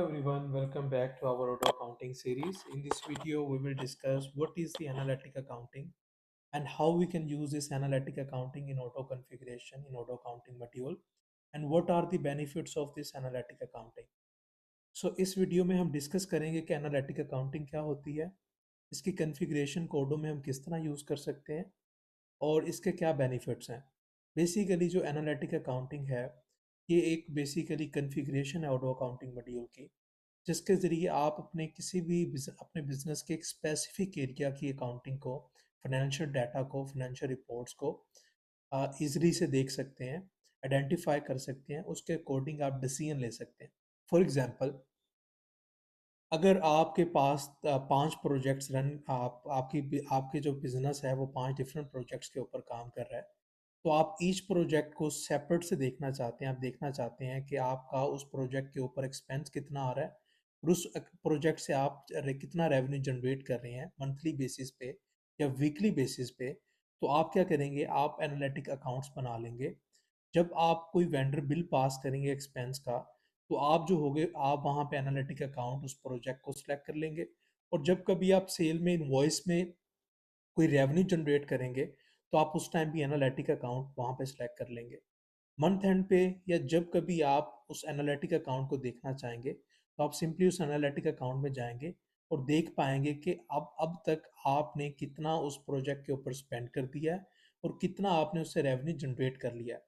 Everyone, welcome back to our auto accounting series. In this video, we will discuss what is the analytic accounting and how we can use this analytic accounting in auto configuration in auto accounting module and what are the benefits of this analytic accounting. So इस video में हम discuss करेंगे कि analytic accounting क्या होती है, इसकी configuration कोडों में हम किस तरह यूज़ कर सकते हैं और इसके क्या बेनिफिट्स हैं। बेसिकली जो एनालिटिक अकाउंटिंग है, ये एक बेसिकली कॉन्फ़िगरेशन है ऑटो अकाउंटिंग मॉड्यूल की, जिसके ज़रिए आप अपने किसी भी अपने बिजनेस के एक स्पेसिफिक एरिया की अकाउंटिंग को, फाइनेंशियल डाटा को, फाइनेंशियल रिपोर्ट्स को ईजिली से देख सकते हैं, आइडेंटिफाई कर सकते हैं, उसके अकॉर्डिंग आप डिसीजन ले सकते हैं। फॉर एग्जांपल, अगर आपके पास 5 प्रोजेक्ट्स रन आपके जो बिज़नेस है वो 5 डिफरेंट प्रोजेक्ट्स के ऊपर काम कर रहा है, तो आप ईच प्रोजेक्ट को सेपरेट से देखना चाहते हैं। आप देखना चाहते हैं कि आपका उस प्रोजेक्ट के ऊपर एक्सपेंस कितना आ रहा है और उस प्रोजेक्ट से आप कितना रेवेन्यू जनरेट कर रहे हैं मंथली बेसिस पे या वीकली बेसिस पे। तो आप क्या करेंगे, आप एनालिटिक अकाउंट्स बना लेंगे। जब आप कोई वेंडर बिल पास करेंगे एक्सपेंस का, तो आप जो होगे आप वहाँ पे एनालिटिक अकाउंट उस प्रोजेक्ट को सिलेक्ट कर लेंगे। और जब कभी आप सेल में इनवॉइस में कोई रेवेन्यू जनरेट करेंगे, तो आप उस टाइम भी एनालिटिक अकाउंट वहाँ पे सिलेक्ट कर लेंगे। मंथ एंड पे या जब कभी आप उस एनालिटिक अकाउंट को देखना चाहेंगे, तो आप सिंपली उस एनालिटिक अकाउंट में जाएंगे और देख पाएंगे कि अब तक आपने कितना उस प्रोजेक्ट के ऊपर स्पेंड कर दिया है और कितना आपने उससे रेवेन्यू जनरेट कर लिया है।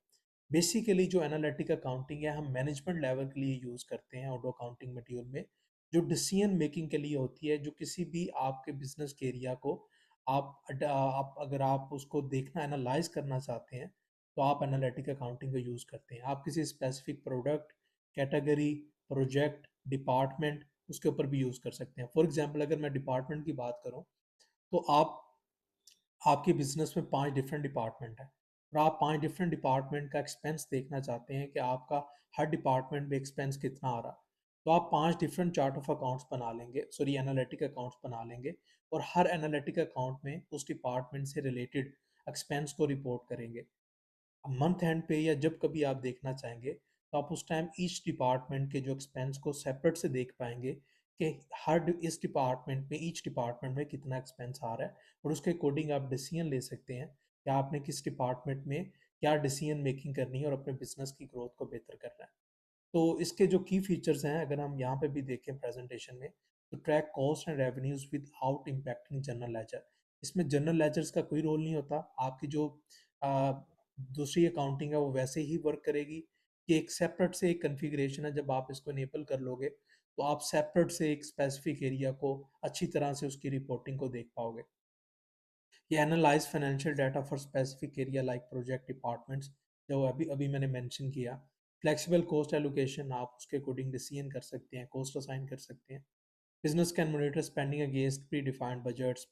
बेसिकली जो एनालिटिक अकाउंटिंग है हम मैनेजमेंट लेवल के लिए यूज़ करते हैं ऑटो अकाउंटिंग मॉड्यूल में, जो डिसीजन मेकिंग के लिए होती है, जो किसी भी आपके बिजनेस के एरिया को आप अगर आप उसको देखना एनालाइज करना चाहते हैं, तो आप एनालिटिक अकाउंटिंग को यूज़ करते हैं। आप किसी specific product, category, project, department उसके ऊपर भी यूज़ कर सकते हैं। फॉर एग्जांपल, अगर मैं डिपार्टमेंट की बात करूँ, तो आपके बिजनेस में 5 डिफरेंट डिपार्टमेंट हैं और आप 5 डिफरेंट डिपार्टमेंट का एक्सपेंस देखना चाहते हैं कि आपका हर डिपार्टमेंट में एक्सपेंस कितना आ रहा। तो आप 5 डिफरेंट चार्ट ऑफ अकाउंट्स बना लेंगे, सॉरी एनालिटिक अकाउंट्स बना लेंगे और हर एनालिटिक अकाउंट में उस डिपार्टमेंट से रिलेटेड एक्सपेंस को रिपोर्ट करेंगे। मंथ एंड पे या जब कभी आप देखना चाहेंगे, तो आप उस टाइम ईच डिपार्टमेंट के जो एक्सपेंस को सेपरेट से देख पाएंगे कि इस डिपार्टमेंट में, ईच डिपार्टमेंट में कितना एक्सपेंस आ रहा है और उसके अकॉर्डिंग आप डिसीजन ले सकते हैं कि आपने किस डिपार्टमेंट में क्या डिसीजन मेकिंग करनी है और अपने बिजनेस की ग्रोथ को बेहतर करना है। तो इसके जो की फीचर्स हैं, अगर हम यहाँ पे भी देखें प्रेजेंटेशन में, तो track cost and revenues with out impacting general ledger. इसमें जनरल लेजर्स का कोई रोल नहीं होता। आपकी जो आ, दूसरी अकाउंटिंग है वो वैसे ही वर्क करेगी कि एक सेपरेट से एक कन्फिग्रेशन है। जब आप इसको इनेबल कर लोगे, तो आप सेपरेट से एक स्पेसिफिक एरिया को अच्छी तरह से उसकी रिपोर्टिंग को देख पाओगे। ये analyse financial data for specific area like project departments, जो अभी अभी मैंने मेंशन किया। फ्लेक्सिबल कॉस्ट एलोकेशन, आप उसके अकॉर्डिंग डिसीजन कर सकते हैं, कॉस्ट असाइन कर सकते हैं। Business can monitor spending against pre defined budgets.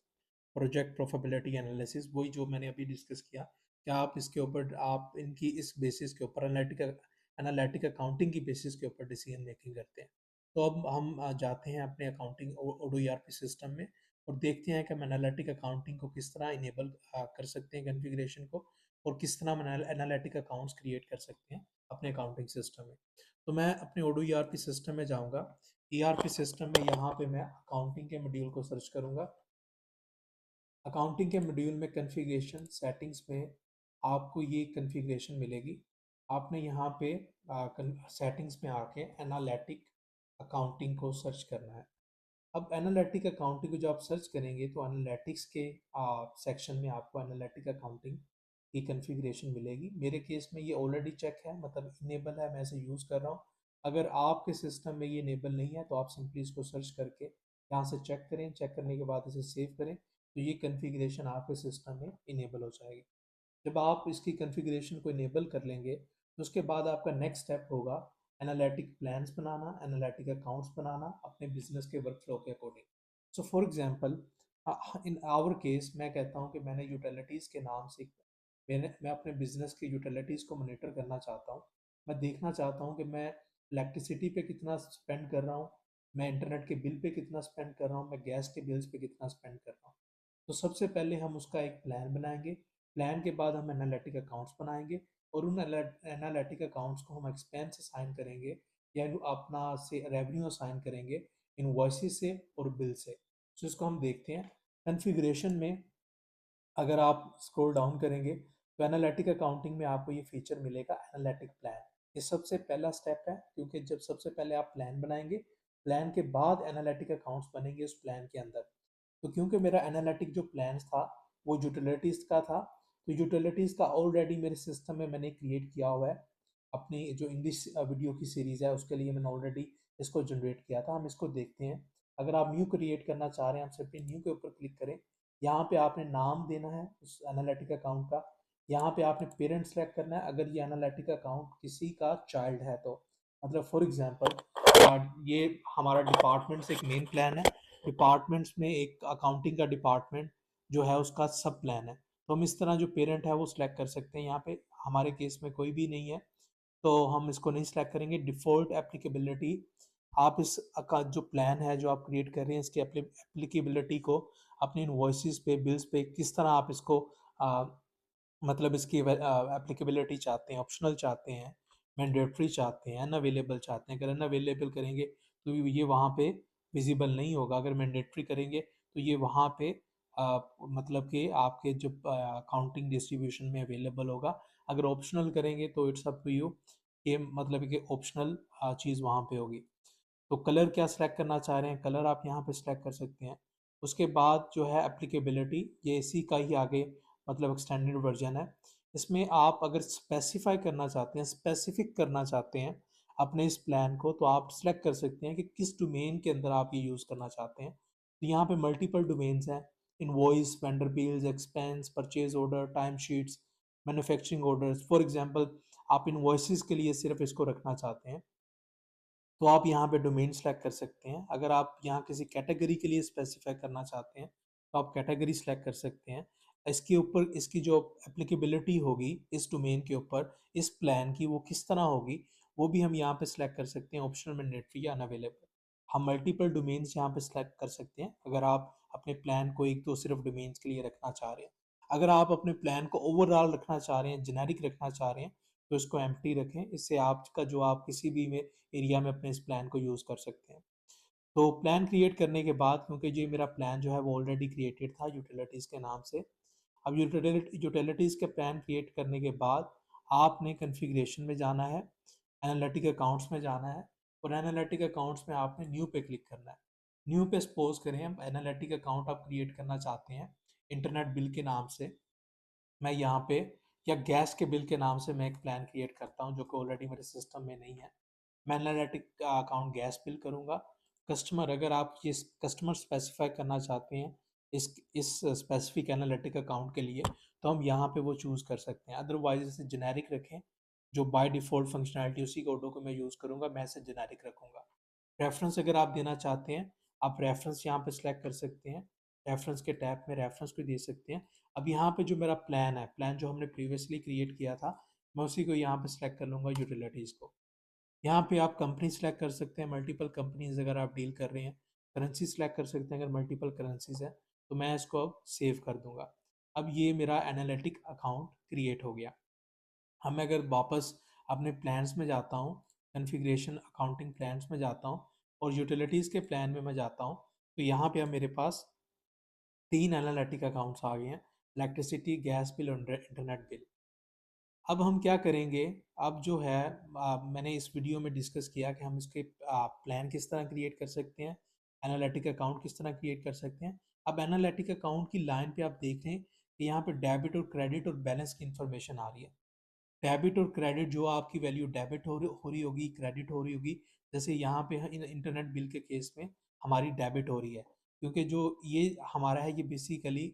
Project profitability analysis, वही जो मैंने अभी डिस्कस किया कि आप इसके ऊपर आप इनकी इस बेसिस के ऊपर एनालिटिक अकाउंटिंग की बेसिस के ऊपर डिसीजन मेकिंग करते हैं। तो अब हम जाते हैं अपने अकाउंटिंग ओडो ईआरपी सिस्टम में और देखते हैं कि हम एनालिटिक अकाउंटिंग को किस तरह इनेबल कर सकते हैं कॉन्फ़िगरेशन को, और किस तरह हम एनालिटिक अकाउंट्स क्रिएट कर सकते हैं अपने अकाउंटिंग सिस्टम में। तो मैं अपने ओडो ईआरपी सिस्टम में जाऊंगा। ईआरपी सिस्टम में यहाँ पे मैं अकाउंटिंग के मॉड्यूल को सर्च करूंगा। अकाउंटिंग के मॉड्यूल में कॉन्फ़िगरेशन सेटिंग्स में आपको ये कॉन्फ़िगरेशन मिलेगी। आपने यहाँ पे सेटिंग्स में आके एनालिटिक अकाउंटिंग को सर्च करना है। अब एनालिटिक अकाउंटिंग को जब आप सर्च करेंगे, तो एनालिटिक्स के सेक्शन में आपको एनालिटिक अकाउंटिंग की कॉन्फ़िगरेशन मिलेगी। मेरे केस में ये ऑलरेडी चेक है, मतलब इनेबल है, मैं इसे यूज़ कर रहा हूँ। अगर आपके सिस्टम में ये इनेबल नहीं है, तो आप सिंपली इसको सर्च करके यहाँ से चेक करें। चेक करने के बाद इसे सेव करें, तो ये कॉन्फ़िगरेशन आपके सिस्टम में इनेबल हो जाएगी। जब आप इसकी कॉन्फ़िगरेशन को इनेबल कर लेंगे, तो उसके बाद आपका नेक्स्ट स्टेप होगा एनालिटिक प्लान्स बनाना, एनालिटिक अकाउंट्स बनाना अपने बिजनेस के वर्कफ्लो के according. So for example, in our case मैं कहता हूँ कि मैंने यूटिलिटीज़ के नाम से मैं अपने बिजनेस की यूटिलिटीज़ को मॉनिटर करना चाहता हूँ। मैं देखना चाहता हूँ कि मैं इलेक्ट्रिसिटी पे कितना स्पेंड कर रहा हूँ, मैं इंटरनेट के बिल पे कितना स्पेंड कर रहा हूँ, मैं गैस के बिल्स पे कितना स्पेंड कर रहा हूँ। तो सबसे पहले हम उसका एक प्लान बनाएंगे। प्लान के बाद हम एनालिटिक अकाउंट्स बनाएंगे और उन एनालिटिक अकाउंट्स को हम एक्सपेंस असाइन करेंगे या अपना से रेवेन्यू असाइन करेंगे इनवॉइसेस से और बिल से। तो इसको हम देखते हैं कॉन्फ़िगरेशन में। अगर आप स्क्रॉल डाउन करेंगे तो एनालिटिक अकाउंटिंग में आपको ये फीचर मिलेगा एनालिटिक प्लान। ये सबसे पहला स्टेप है, क्योंकि जब सबसे पहले आप प्लान बनाएंगे, प्लान के बाद एनालिटिक अकाउंट्स बनेंगे उस प्लान के अंदर। तो क्योंकि मेरा एनालिटिक जो प्लान था वो यूटिलिटीज़ का था, तो यूटिलिटीज़ का ऑलरेडी मेरे सिस्टम में मैंने क्रिएट किया हुआ है। अपनी जो इंग्लिश वीडियो की सीरीज़ है उसके लिए मैंने ऑलरेडी इसको जनरेट किया था। हम इसको देखते हैं। अगर आप न्यू क्रिएट करना चाह रहे हैं, आप सिर्फ न्यू के ऊपर क्लिक करें। यहाँ पे आपने नाम देना है उस एनालिटिक अकाउंट का। यहाँ पे आपने पेरेंट सेलेक्ट करना है अगर ये एनालिटिक अकाउंट किसी का चाइल्ड है तो। मतलब फॉर एग्जांपल ये हमारा डिपार्टमेंट से एक मेन प्लान है, डिपार्टमेंट्स में एक अकाउंटिंग का डिपार्टमेंट जो है उसका सब प्लान है। तो हम इस तरह जो पेरेंट है वो सिलेक्ट कर सकते हैं। यहाँ पे हमारे केस में कोई भी नहीं है तो हम इसको नहीं सिलेक्ट करेंगे। डिफ़ॉल्ट एप्लीकेबिलिटी, आप इस का जो प्लान है जो आप क्रिएट कर रहे हैं इसकी एप्लीकेबिलिटी को अपनी इनवॉइसेस पे, बिल्स पे किस तरह आप इसको आ, मतलब इसकी एप्लीकेबिलिटी चाहते हैं, ऑप्शनल चाहते हैं, मैंडेटरी चाहते हैं, अनअवेलेबल चाहते हैं। अगर अनअवेलेबल करेंगे तो ये वहाँ पे विजिबल नहीं होगा। अगर मैंडेटरी करेंगे तो ये वहाँ पे मतलब कि आपके जो अकाउंटिंग डिस्ट्रीब्यूशन में अवेलेबल होगा। अगर ऑप्शनल करेंगे तो इट्स अप टू यू, ये मतलब कि ऑप्शनल चीज़ वहाँ पे होगी। तो कलर क्या सिलेक्ट करना चाह रहे हैं, कलर आप यहाँ पे सिलेक्ट कर सकते हैं। उसके बाद जो है एप्लीकेबिलिटी, ये इसी का ही आगे मतलब एक्सटेंडेड वर्जन है। इसमें आप अगर स्पेसिफाई करना चाहते हैं, स्पेसिफिक करना चाहते हैं अपने इस प्लान को, तो आप सिलेक्ट कर सकते हैं कि किस डोमेन के अंदर आप ये यूज़ करना चाहते हैं। तो यहाँ पे मल्टीपल डोमेन्स हैं, invoice, vendor bills, expense, purchase order, time sheets, manufacturing orders. For example आप इनवॉइसेस के लिए सिर्फ इसको रखना चाहते हैं तो आप यहाँ पे डोमेन सेलेक्ट कर सकते हैं। अगर आप यहाँ किसी कैटेगरी के लिए स्पेसिफाई करना चाहते हैं तो आप कैटेगरी सेलेक्ट कर सकते हैं। इसके ऊपर इसकी जो एप्लीकेबिलिटी होगी इस डोमेन के ऊपर, इस प्लान की, वो किस तरह होगी वो भी हम यहाँ पे सिलेक्ट कर सकते हैं, ऑप्शनल, मैंडेटरी या अनअवेलेबल। हम मल्टीपल डोमेन्स यहाँ पे सिलेक्ट कर सकते हैं अगर आप अपने प्लान को एक दो सिर्फ डोमेन्स के लिए रखना चाह रहे हैं। अगर आप अपने प्लान को ओवरऑल रखना चाह रहे हैं, जेनेरिक रखना चाह रहे हैं, तो इसको एम्प्टी रखें। इससे आपका जो आप किसी भी में एरिया में अपने इस प्लान को यूज़ कर सकते हैं। तो प्लान क्रिएट करने के बाद, क्योंकि जो मेरा प्लान जो है वो ऑलरेडी क्रिएटेड था यूटिलिटीज़ के नाम से, अब यूटिलिटीज़ के प्लान क्रिएट करने के बाद आपने कॉन्फ़िगरेशन में जाना है, एनालिटिक अकाउंट्स में जाना है, और एनालिटिक अकाउंट्स में आपने न्यू पे क्लिक करना है। न्यू पे सपोज करें हम एनालिटिक अकाउंट आप क्रिएट करना चाहते हैं इंटरनेट बिल के नाम से। मैं यहाँ पे, या गैस के बिल के नाम से मैं एक प्लान क्रिएट करता हूँ जो कि ऑलरेडी मेरे सिस्टम में नहीं है। मैं एनालिटिक अकाउंट गैस बिल करूँगा। कस्टमर, अगर आप ये कस्टमर स्पेसिफाई करना चाहते हैं इस स्पेसिफिक एनालिटिक अकाउंट के लिए, तो हम यहाँ पे वो चूज़ कर सकते हैं। अदरवाइज इसे जेनेरिक रखें, जो बाय डिफ़ॉल्ट फंक्शनैलिटी उसी कोडों को मैं यूज़ करूँगा, मैं इसे जेनेरिक रखूँगा। रेफरेंस अगर आप देना चाहते हैं, आप रेफरेंस यहाँ पे सिलेक्ट कर सकते हैं। रेफरेंस के टैब में रेफरेंस भी दे सकते हैं। अब यहाँ पे जो मेरा प्लान है, प्लान जो हमने प्रीवियसली क्रिएट किया था, मैं उसी को यहाँ पे सिलेक्ट कर लूँगा, यूटिलिटीज़ को। यहाँ पे आप कंपनी सेलेक्ट कर सकते हैं, मल्टीपल कंपनीज अगर आप डील कर रहे हैं। करेंसी सेलेक्ट कर सकते हैं अगर मल्टीपल करेंसीज है। तो मैं इसको अब सेव कर दूंगा। अब ये मेरा एनालिटिक अकाउंट क्रिएट हो गया। अब मैं अगर वापस अपने प्लान्स में जाता हूँ, कॉन्फ़िगरेशन अकाउंटिंग प्लान्स में जाता हूँ और यूटिलिटीज़ के प्लान में मैं जाता हूँ, तो यहाँ पे अब मेरे पास 3 एनालिटिक अकाउंट्स आ गए हैं, इलेक्ट्रिसिटी, गैस बिल और इंटरनेट बिल। अब हम क्या करेंगे, अब जो है मैंने इस वीडियो में डिस्कस किया कि हम इसके प्लान किस तरह क्रिएट कर सकते हैं, एनालिटिक अकाउंट किस तरह क्रिएट कर सकते हैं। अब एनालिटिक अकाउंट की लाइन पे आप देख रहे हैं कि यहाँ पे डेबिट और क्रेडिट और बैलेंस की इंफॉर्मेशन आ रही है। डेबिट और क्रेडिट, जो आपकी वैल्यू डेबिट हो रही होगी, क्रेडिट हो रही होगी। जैसे यहाँ पे इंटरनेट बिल के केस में हमारी डेबिट हो रही है, क्योंकि जो ये हमारा है ये बेसिकली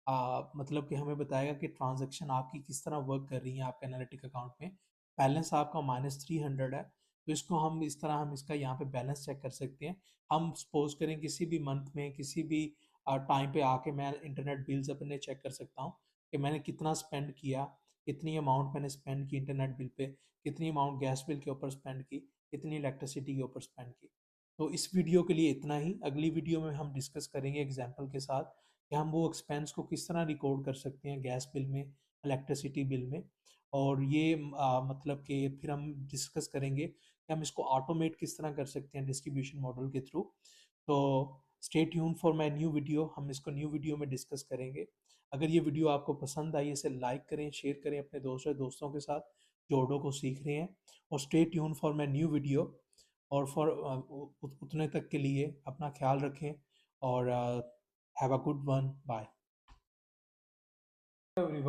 मतलब कि हमें बताएगा कि ट्रांजैक्शन आपकी किस तरह वर्क कर रही है आपके एनालिटिक अकाउंट में। बैलेंस आपका -300 है, तो इसको हम इस तरह हम इसका यहाँ पे बैलेंस चेक कर सकते हैं। हम सपोज करें किसी भी मंथ में किसी भी टाइम पे आके मैं इंटरनेट बिल्स अपने चेक कर सकता हूँ कि मैंने कितना स्पेंड किया, कितनी अमाउंट मैंने स्पेंड की इंटरनेट बिल पे, कितनी अमाउंट गैस बिल के ऊपर स्पेंड की, कितनी इलेक्ट्रिसिटी के ऊपर स्पेंड की। तो इस वीडियो के लिए इतना ही। अगली वीडियो में हम डिस्कस करेंगे एग्जाम्पल के साथ कि हम वो एक्सपेंस को किस तरह रिकॉर्ड कर सकते हैं गैस बिल में, इलेक्ट्रिसिटी बिल में। और ये मतलब कि फिर हम डिस्कस करेंगे कि हम इसको ऑटोमेट किस तरह कर सकते हैं डिस्ट्रीब्यूशन मॉडल के थ्रू। तो stay tune for my new video, हम इसको न्यू वीडियो में डिस्कस करेंगे। अगर ये वीडियो आपको पसंद आई, इसे लाइक करें, शेयर करें अपने दोस्तों के साथ जो ओडो को सीख रहे हैं। और stay tune for my new video. और फॉर उतने तक के लिए अपना ख्याल रखें और have a good one, bye.